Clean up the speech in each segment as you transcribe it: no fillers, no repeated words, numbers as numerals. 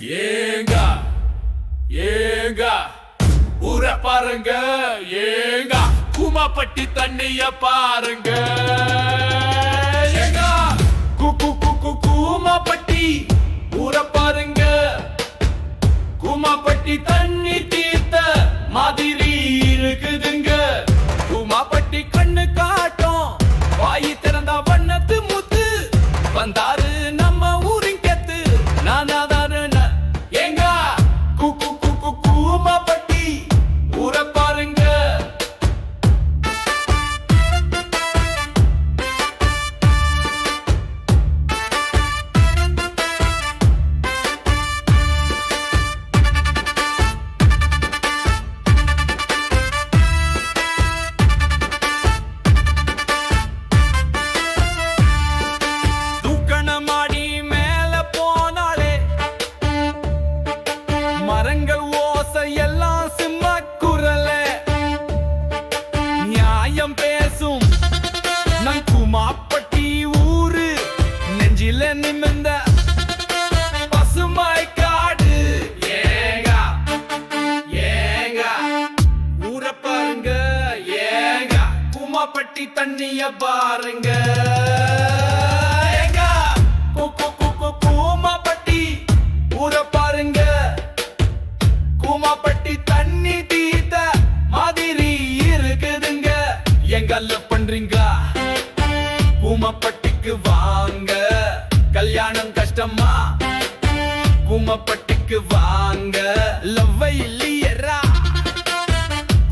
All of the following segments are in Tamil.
ஏங்க ஏங்க ஊர பாருங்க ஏங்க கூமாப்பட்டி தண்ணிய பாருங்க ஏங்க கூமாப்பட்டி ஊர பாருங்க கூமாப்பட்டி தண்ணி தீர்த்த மாதிரி இருக்குதுங்க. கூமாப்பட்டி கண்ணு காட்டும் வாயி திறந்தா வண்ணத்து முத்து வந்தாரு நம்ம ஊரின் கெத்து நானாதாரு ஏங்க கூமாப்பட்டி ஊர பாருங்க. மரங்கள் ஓசை எல்லாம் சிம்ம குரல நியாயம் பேசும் நம் கூமாப்பட்டி ஊரு நெஞ்சில நிமிர்ந்த பசுமை காடு. ஏங்க ஏங்க ஊர பாருங்க ஏங்க கூமாப்பட்டி தண்ணிய பாருங்க. ஏங்க கூமாப்பட்டி ஊர பாருங்க கூமாப்பட்டி தண்ணி தீர்த்த மாதிரி இருக்குதுங்க. எங்கல்ல பண்றீங்க கூமாப்பட்டிக்கு வாங்க கல்யாணம் கஷ்டமா கூமாப்பட்டிக்கு வாங்க லவ்வை இல்லையரா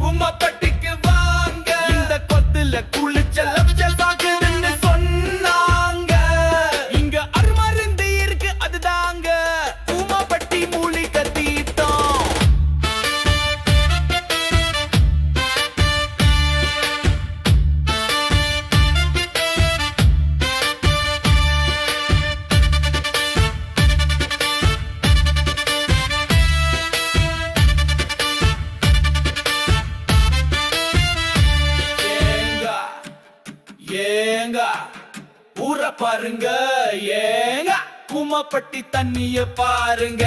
கூமாப்பட்டிக்கு வாங்க இந்த கொத்துல குளிச்ச லவ்ஜ சாகுதுன்னு சொன்னாங்க. இங்க அருமருந்து இருக்கு அதுதாங்க கூமாப்பட்டி மூலிகை தீர்த்தம். ஏங்க ஊர பாருங்க ஏங்க கூமாப்பட்டி தண்ணிய பாருங்க.